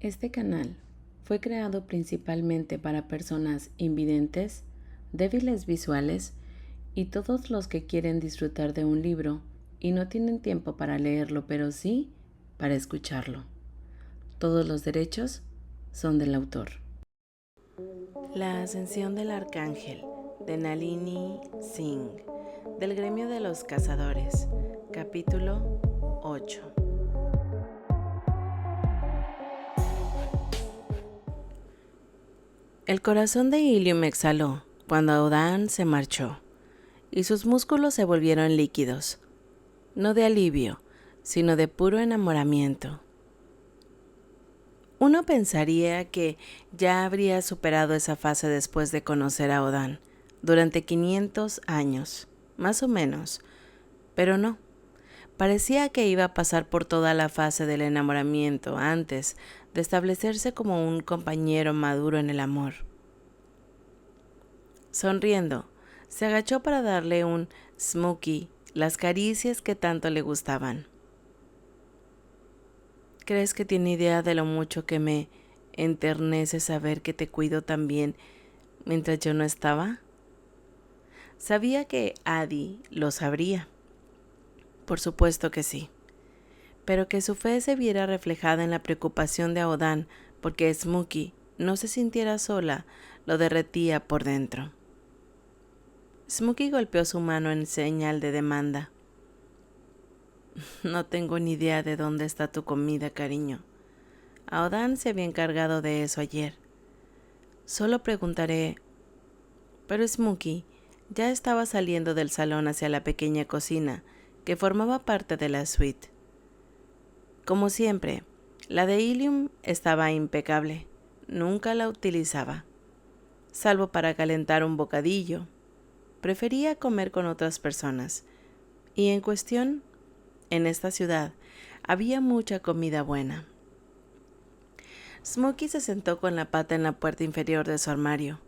Este canal fue creado principalmente para personas invidentes, débiles visuales y todos los que quieren disfrutar de un libro y no tienen tiempo para leerlo, pero sí para escucharlo. Todos los derechos son del autor. La ascensión del arcángel de Nalini Singh, del gremio de los cazadores, capítulo 8. El corazón de Ilium exhaló cuando Aodan se marchó, y sus músculos se volvieron líquidos, no de alivio, sino de puro enamoramiento. Uno pensaría que ya habría superado esa fase después de conocer a Aodan, durante 500 años, más o menos, pero no. Parecía que iba a pasar por toda la fase del enamoramiento antes de establecerse como un compañero maduro en el amor. Sonriendo, se agachó para darle un Smokey las caricias que tanto le gustaban. ¿Crees que tiene idea de lo mucho que me enternece saber que te cuido tan bien mientras yo no estaba? Sabía que Adi lo sabría. Por supuesto que sí. Pero que su fe se viera reflejada en la preocupación de Aodan porque Smokey no se sintiera sola, lo derretía por dentro. Smokey golpeó su mano en señal de demanda. No tengo ni idea de dónde está tu comida, cariño. Aodan se había encargado de eso ayer. Solo preguntaré. Pero Smokey ya estaba saliendo del salón hacia la pequeña cocina que formaba parte de la suite. Como siempre, la de Ilium estaba impecable. Nunca la utilizaba, salvo para calentar un bocadillo. Prefería comer con otras personas. Y en cuestión, en esta ciudad, había mucha comida buena. Smokey se sentó con la pata en la puerta inferior de su armario.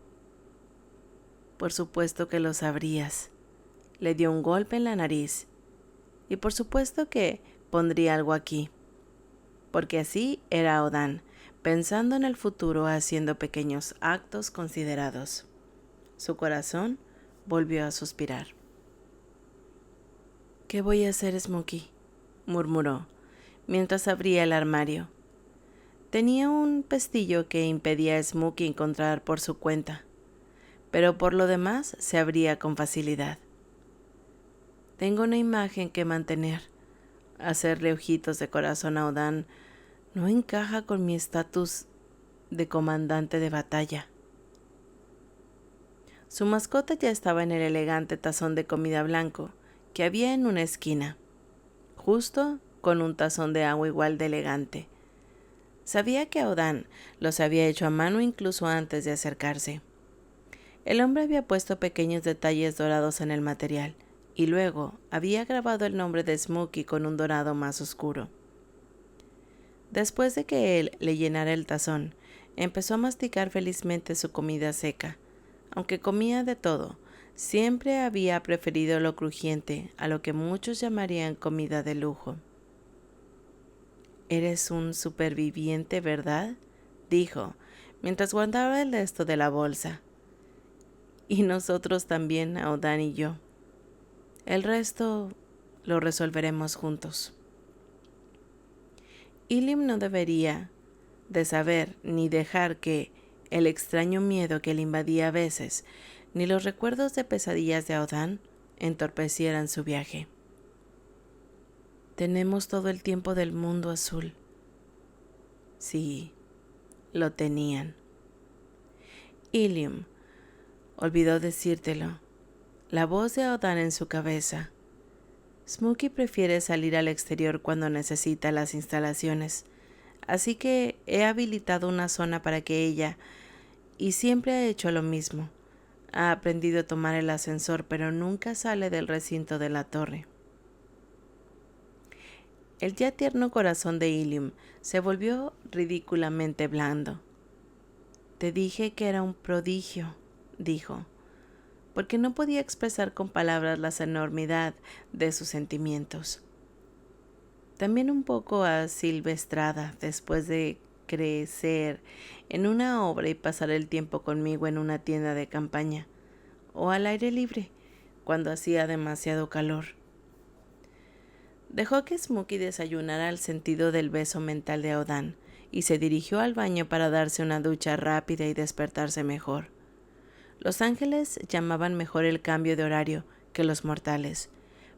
Por supuesto que lo sabrías. Le dio un golpe en la nariz. Y por supuesto que pondría algo aquí. Porque así era Aodan, pensando en el futuro haciendo pequeños actos considerados. Su corazón volvió a suspirar. ¿Qué voy a hacer, Smokey?, murmuró, mientras abría el armario. Tenía un pestillo que impedía a Smokey encontrar por su cuenta, pero por lo demás se abría con facilidad. Tengo una imagen que mantener. Hacerle ojitos de corazón a Aodan no encaja con mi estatus de comandante de batalla. Su mascota ya estaba en el elegante tazón de comida blanco que había en una esquina, justo con un tazón de agua igual de elegante. Sabía que Aodan los había hecho a mano incluso antes de acercarse. El hombre había puesto pequeños detalles dorados en el material y luego había grabado el nombre de Smokey con un dorado más oscuro. Después de que él le llenara el tazón, empezó a masticar felizmente su comida seca. Aunque comía de todo, siempre había preferido lo crujiente a lo que muchos llamarían comida de lujo. «Eres un superviviente, ¿verdad?», dijo, mientras guardaba el resto de la bolsa. «Y nosotros también, Aodan y yo. El resto lo resolveremos juntos». Ilium no debería de saber ni dejar que el extraño miedo que le invadía a veces, ni los recuerdos de pesadillas de Aodan entorpecieran su viaje. Tenemos todo el tiempo del mundo, Azul. Sí, lo tenían. Ilium olvidó decírtelo. La voz de Aodan en su cabeza. Smokey prefiere salir al exterior cuando necesita las instalaciones, así que he habilitado una zona para que ella, y siempre ha hecho lo mismo. Ha aprendido a tomar el ascensor, pero nunca sale del recinto de la torre. El ya tierno corazón de Ilium se volvió ridículamente blando. «Te dije que era un prodigio», dijo, porque no podía expresar con palabras la enormidad de sus sentimientos. También un poco asilvestrada después de crecer en una obra y pasar el tiempo conmigo en una tienda de campaña o al aire libre cuando hacía demasiado calor. Dejó que Smokey desayunara al sentido del beso mental de Aodan y se dirigió al baño para darse una ducha rápida y despertarse mejor. Los ángeles llamaban mejor el cambio de horario que los mortales,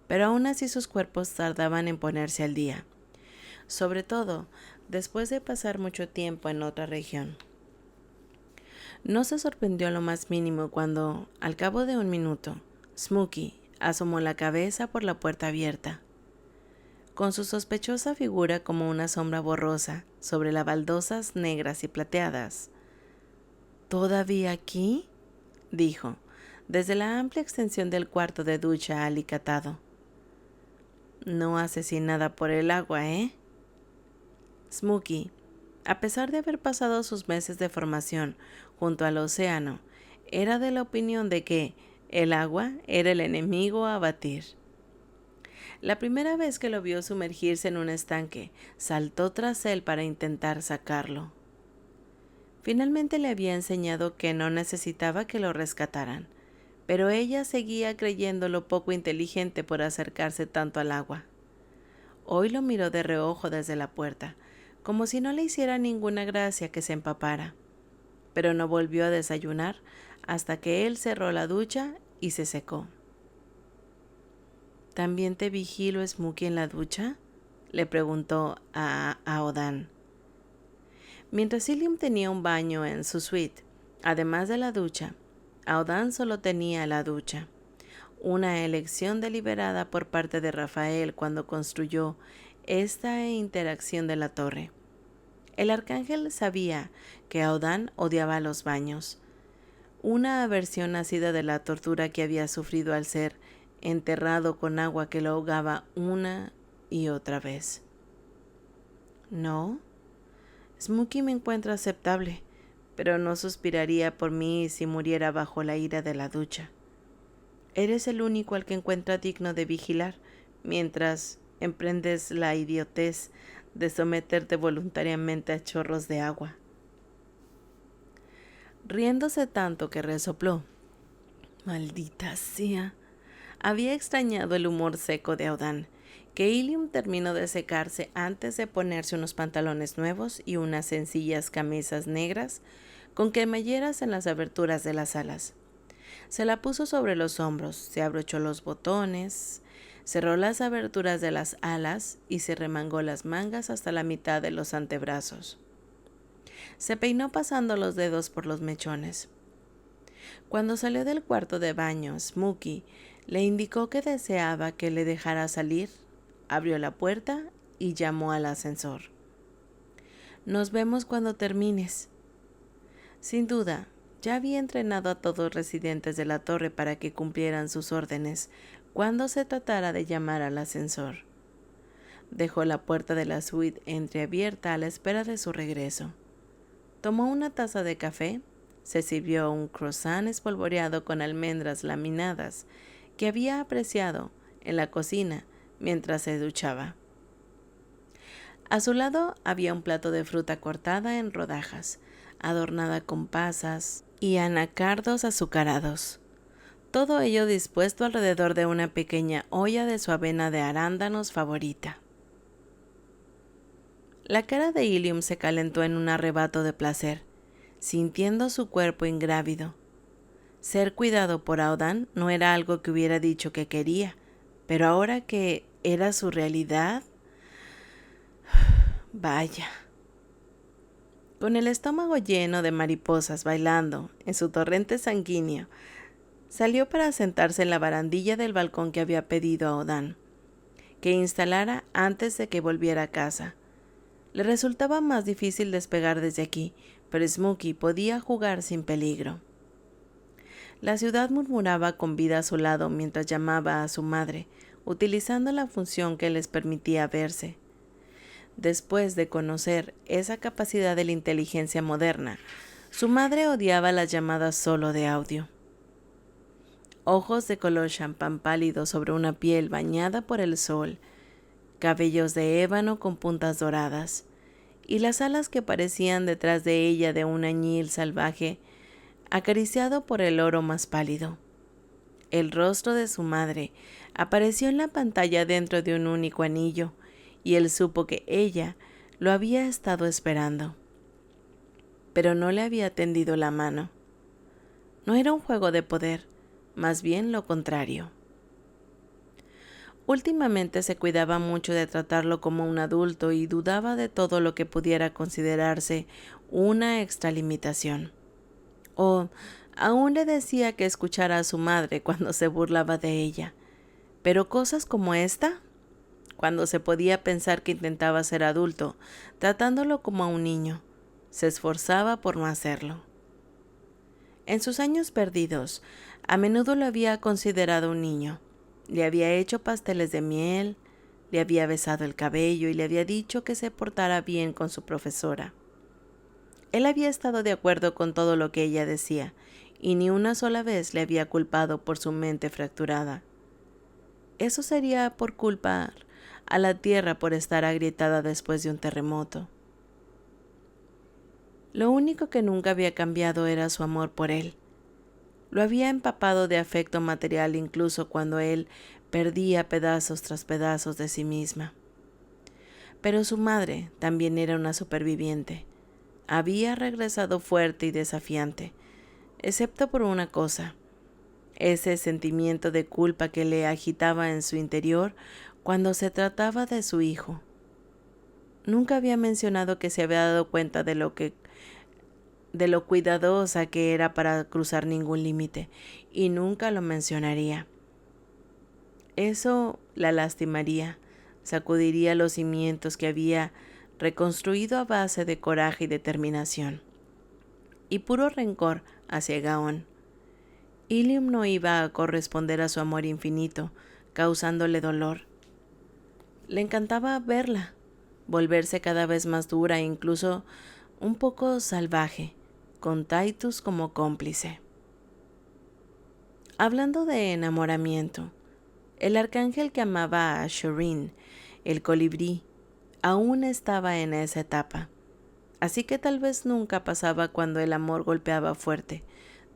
pero aún así sus cuerpos tardaban en ponerse al día, sobre todo después de pasar mucho tiempo en otra región. No se sorprendió lo más mínimo cuando, al cabo de un minuto, Smokey asomó la cabeza por la puerta abierta. Con su sospechosa figura como una sombra borrosa sobre las baldosas negras y plateadas. ¿Todavía aquí?, dijo, desde la amplia extensión del cuarto de ducha alicatado. No asesinada por el agua, ¿eh? Smokey, a pesar de haber pasado sus meses de formación junto al océano, era de la opinión de que el agua era el enemigo a batir. La primera vez que lo vio sumergirse en un estanque, saltó tras él para intentar sacarlo. Finalmente le había enseñado que no necesitaba que lo rescataran, pero ella seguía creyendo lo poco inteligente por acercarse tanto al agua. Hoy lo miró de reojo desde la puerta, como si no le hiciera ninguna gracia que se empapara, pero no volvió a desayunar hasta que él cerró la ducha y se secó. ¿También te vigilo, Smokey, en la ducha?, le preguntó a Aodan. Mientras Ilium tenía un baño en su suite, además de la ducha, Aodan solo tenía la ducha, una elección deliberada por parte de Rafael cuando construyó esta interacción de la torre. El arcángel sabía que Aodan odiaba los baños, una aversión nacida de la tortura que había sufrido al ser enterrado con agua que lo ahogaba una y otra vez. ¿No? Smokey me encuentra aceptable, pero no suspiraría por mí si muriera bajo la ira de la ducha. Eres el único al que encuentra digno de vigilar, mientras emprendes la idiotez de someterte voluntariamente a chorros de agua. Riéndose tanto que resopló. Maldita sea. Había extrañado el humor seco de Aodan, que Ilium terminó de secarse antes de ponerse unos pantalones nuevos y unas sencillas camisas negras con cremalleras en las aberturas de las alas. Se la puso sobre los hombros, se abrochó los botones, cerró las aberturas de las alas y se remangó las mangas hasta la mitad de los antebrazos. Se peinó pasando los dedos por los mechones. Cuando salió del cuarto de baño, Smokey le indicó que deseaba que le dejara salir, abrió la puerta y llamó al ascensor. «Nos vemos cuando termines». Sin duda, ya había entrenado a todos los residentes de la torre para que cumplieran sus órdenes cuando se tratara de llamar al ascensor. Dejó la puerta de la suite entreabierta a la espera de su regreso. Tomó una taza de café, se sirvió un croissant espolvoreado con almendras laminadas que había apreciado en la cocina mientras se duchaba. A su lado había un plato de fruta cortada en rodajas, adornada con pasas y anacardos azucarados. Todo ello dispuesto alrededor de una pequeña olla de su avena de arándanos favorita. La cara de Ilium se calentó en un arrebato de placer, sintiendo su cuerpo ingrávido. Ser cuidado por Aodan no era algo que hubiera dicho que quería, pero ahora que era su realidad, vaya. Con el estómago lleno de mariposas bailando en su torrente sanguíneo, salió para sentarse en la barandilla del balcón que había pedido a Aodan que instalara antes de que volviera a casa. Le resultaba más difícil despegar desde aquí, pero Smokey podía jugar sin peligro. La ciudad murmuraba con vida a su lado mientras llamaba a su madre, utilizando la función que les permitía verse. Después de conocer esa capacidad de la inteligencia moderna, su madre odiaba las llamadas solo de audio. Ojos de color champán pálido sobre una piel bañada por el sol, cabellos de ébano con puntas doradas, y las alas que parecían detrás de ella de un añil salvaje, acariciado por el oro más pálido. El rostro de su madre apareció en la pantalla dentro de un único anillo, y él supo que ella lo había estado esperando. Pero no le había tendido la mano. No era un juego de poder, más bien lo contrario. Últimamente se cuidaba mucho de tratarlo como un adulto y dudaba de todo lo que pudiera considerarse una extralimitación. O aún le decía que escuchara a su madre cuando se burlaba de ella. Pero cosas como esta, cuando se podía pensar que intentaba ser adulto, tratándolo como a un niño, se esforzaba por no hacerlo. En sus años perdidos, a menudo lo había considerado un niño. Le había hecho pasteles de miel, le había besado el cabello y le había dicho que se portara bien con su profesora. Él había estado de acuerdo con todo lo que ella decía, y ni una sola vez le había culpado por su mente fracturada. Eso sería por culpar a la tierra por estar agrietada después de un terremoto. Lo único que nunca había cambiado era su amor por él. Lo había empapado de afecto material incluso cuando él perdía pedazos tras pedazos de sí misma. Pero su madre también era una superviviente. Había regresado fuerte y desafiante, excepto por una cosa, ese sentimiento de culpa que le agitaba en su interior cuando se trataba de su hijo. Nunca había mencionado que se había dado cuenta de lo cuidadosa que era para cruzar ningún límite, y nunca lo mencionaría. Eso la lastimaría, sacudiría los cimientos que había reconstruido a base de coraje y determinación, y puro rencor hacia Gaon. Ilium no iba a corresponder a su amor infinito, causándole dolor. Le encantaba verla, volverse cada vez más dura e incluso un poco salvaje, con Titus como cómplice. Hablando de enamoramiento, el arcángel que amaba a Shireen, el colibrí, aún estaba en esa etapa, así que tal vez nunca pasaba cuando el amor golpeaba fuerte,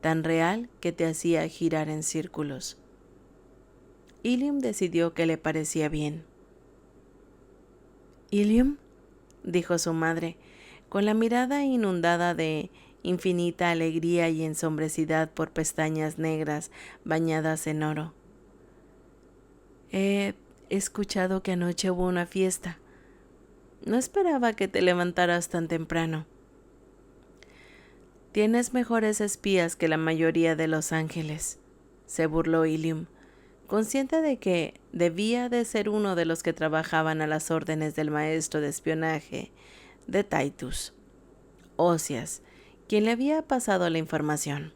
tan real que te hacía girar en círculos. Ilium decidió que le parecía bien. «¿Ilium?», dijo su madre, con la mirada inundada de infinita alegría y ensombrecida por pestañas negras bañadas en oro. «He escuchado que anoche hubo una fiesta. No esperaba que te levantaras tan temprano». «Tienes mejores espías que la mayoría de los ángeles», se burló Ilium, consciente de que debía de ser uno de los que trabajaban a las órdenes del maestro de espionaje de Titus, Osias, quien le había pasado la información.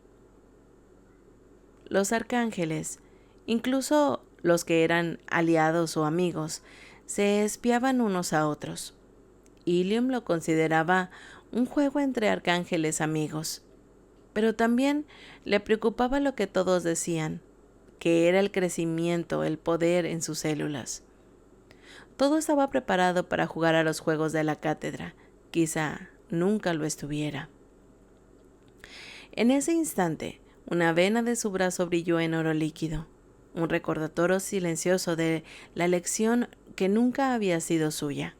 Los arcángeles, incluso los que eran aliados o amigos, se espiaban unos a otros. Ilium lo consideraba un juego entre arcángeles amigos, pero también le preocupaba lo que todos decían, que era el crecimiento, el poder en sus células. Todo estaba preparado para jugar a los juegos de la cátedra, quizá nunca lo estuviera. En ese instante, una vena de su brazo brilló en oro líquido, un recordatorio silencioso de la lección que nunca había sido suya.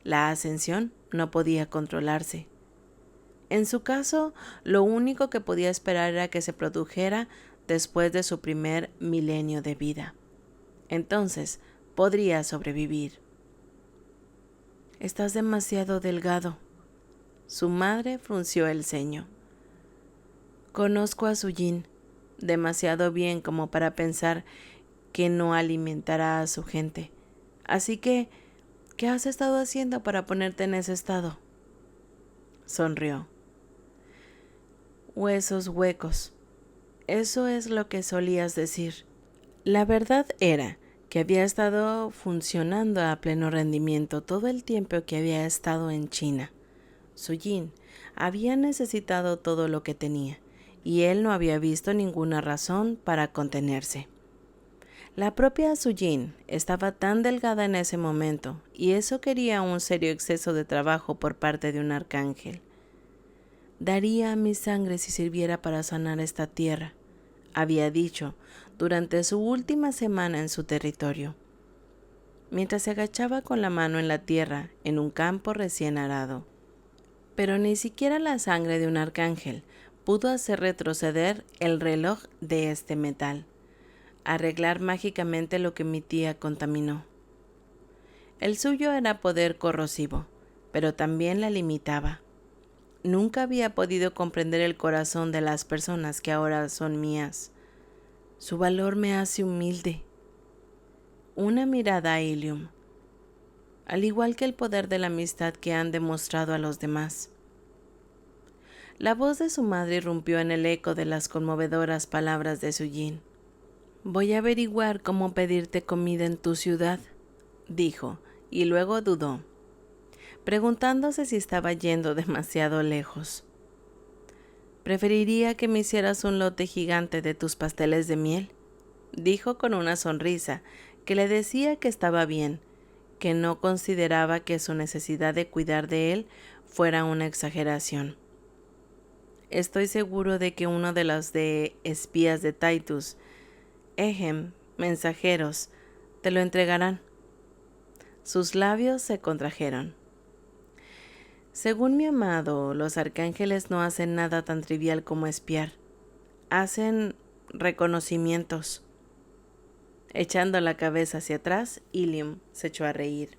La ascensión no podía controlarse. En su caso, lo único que podía esperar era que se produjera después de su primer milenio de vida. Entonces, podría sobrevivir. «Estás demasiado delgado». Su madre frunció el ceño. «Conozco a Sujin demasiado bien como para pensar que no alimentará a su gente. Así que, ¿qué has estado haciendo para ponerte en ese estado?». Sonrió. «Huesos huecos. Eso es lo que solías decir». La verdad era que había estado funcionando a pleno rendimiento todo el tiempo que había estado en China. Sujin había necesitado todo lo que tenía, y él no había visto ninguna razón para contenerse. La propia Sujin estaba tan delgada en ese momento, y eso quería un serio exceso de trabajo por parte de un arcángel. Daría mi sangre si sirviera para sanar esta tierra, había dicho durante su última semana en su territorio, mientras se agachaba con la mano en la tierra en un campo recién arado. Pero ni siquiera la sangre de un arcángel pudo hacer retroceder el reloj de este metal, arreglar mágicamente lo que mi tía contaminó. El suyo era poder corrosivo, pero también la limitaba. Nunca había podido comprender el corazón de las personas que ahora son mías. Su valor me hace humilde. Una mirada a Ilium, al igual que el poder de la amistad que han demostrado a los demás. La voz de su madre irrumpió en el eco de las conmovedoras palabras de Sujin. «Voy a averiguar cómo pedirte comida en tu ciudad», dijo, y luego dudó, preguntándose si estaba yendo demasiado lejos. «Preferiría que me hicieras un lote gigante de tus pasteles de miel», dijo con una sonrisa que le decía que estaba bien, que no consideraba que su necesidad de cuidar de él fuera una exageración. «Estoy seguro de que uno de los espías de Titus, mensajeros, te lo entregarán». Sus labios se contrajeron. «Según mi amado, los arcángeles no hacen nada tan trivial como espiar. Hacen reconocimientos». Echando la cabeza hacia atrás, Ilium se echó a reír.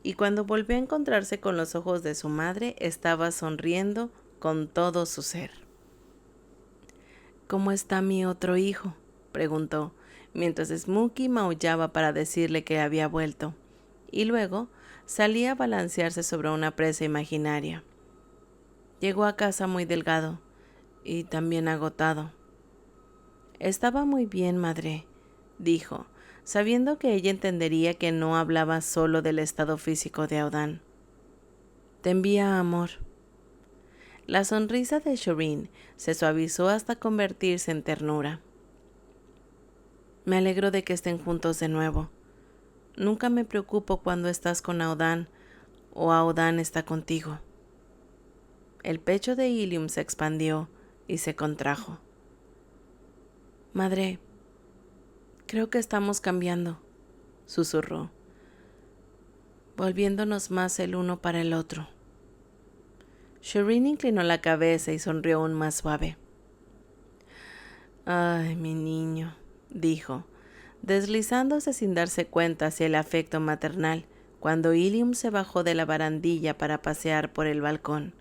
Y cuando volvió a encontrarse con los ojos de su madre, estaba sonriendo con todo su ser. «¿Cómo está mi otro hijo?», preguntó, mientras Smokey maullaba para decirle que había vuelto, y luego salía a balancearse sobre una presa imaginaria. Llegó a casa muy delgado y también agotado. «Estaba muy bien, madre», dijo, sabiendo que ella entendería que no hablaba solo del estado físico de Aodan. «Te envía amor». La sonrisa de Shireen se suavizó hasta convertirse en ternura. «Me alegro de que estén juntos de nuevo. Nunca me preocupo cuando estás con Aodan o Aodan está contigo». El pecho de Ilium se expandió y se contrajo. «Madre, creo que estamos cambiando», susurró, «volviéndonos más el uno para el otro». Shireen inclinó la cabeza y sonrió aún más suave. «Ay, mi niño», dijo, deslizándose sin darse cuenta hacia el afecto maternal, cuando Ilium se bajó de la barandilla para pasear por el balcón.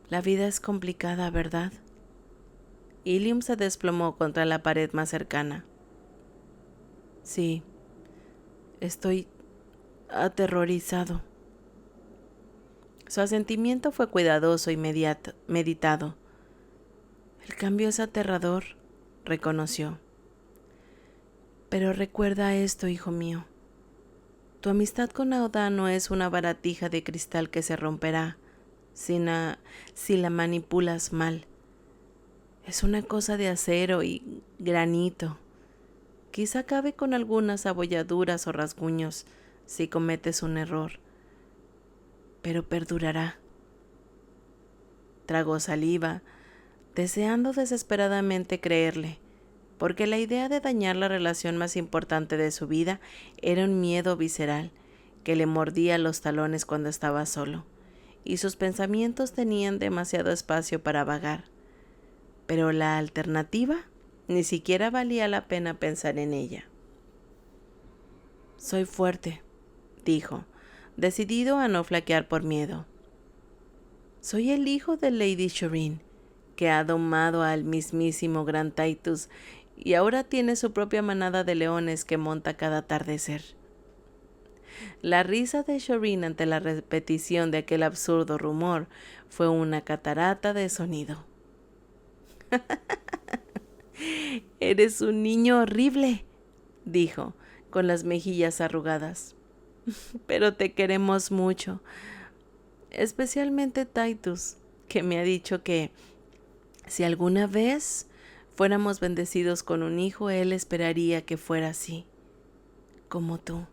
«La vida es complicada, ¿verdad?». Ilium se desplomó contra la pared más cercana. «Sí, estoy aterrorizado». Su asentimiento fue cuidadoso y meditado. «El cambio es aterrador», reconoció. «Pero recuerda esto, hijo mío. Tu amistad con Aodan no es una baratija de cristal que se romperá si la manipulas mal. Es una cosa de acero y granito. Quizá acabe con algunas abolladuras o rasguños si cometes un error, pero perdurará». Tragó saliva, deseando desesperadamente creerle, porque la idea de dañar la relación más importante de su vida era un miedo visceral que le mordía los talones cuando estaba solo, y sus pensamientos tenían demasiado espacio para vagar. Pero la alternativa ni siquiera valía la pena pensar en ella. «Soy fuerte», dijo, decidido a no flaquear por miedo. «Soy el hijo de Lady Shireen, que ha domado al mismísimo Gran Titus y ahora tiene su propia manada de leones que monta cada atardecer». La risa de Shireen ante la repetición de aquel absurdo rumor fue una catarata de sonido. «Eres un niño horrible», dijo, con las mejillas arrugadas. «Pero te queremos mucho, especialmente Titus, que me ha dicho que si alguna vez fuéramos bendecidos con un hijo, él esperaría que fuera así, como tú.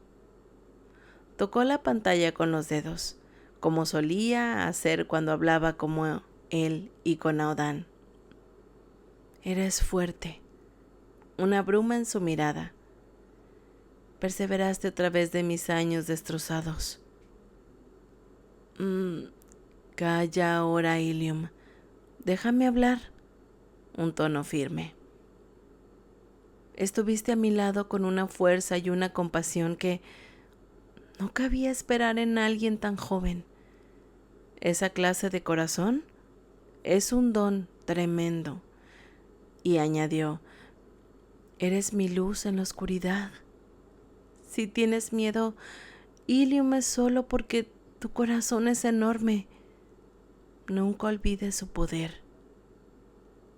Tocó la pantalla con los dedos, como solía hacer cuando hablaba como él y con Aodan. Eres fuerte, una bruma en su mirada. Perseveraste otra vez de mis años destrozados. Calla ahora, Ilium. Déjame hablar. Un tono firme. Estuviste a mi lado con una fuerza y una compasión que no cabía esperar en alguien tan joven. Esa clase de corazón es un don tremendo. Y añadió, eres mi luz en la oscuridad. Si tienes miedo, Ilium, es solo porque tu corazón es enorme. Nunca olvides su poder.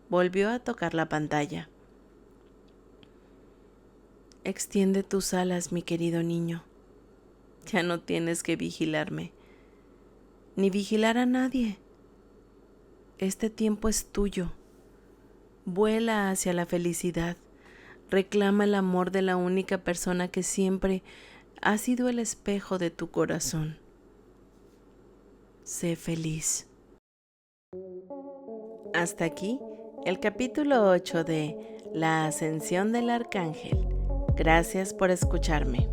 Volvió a tocar la pantalla. Extiende tus alas, mi querido niño. Ya no tienes que vigilarme, ni vigilar a nadie. Este tiempo es tuyo. Vuela hacia la felicidad. Reclama el amor de la única persona que siempre ha sido el espejo de tu corazón. Sé feliz. Hasta aquí el capítulo 8 de La Ascensión del Arcángel. Gracias por escucharme.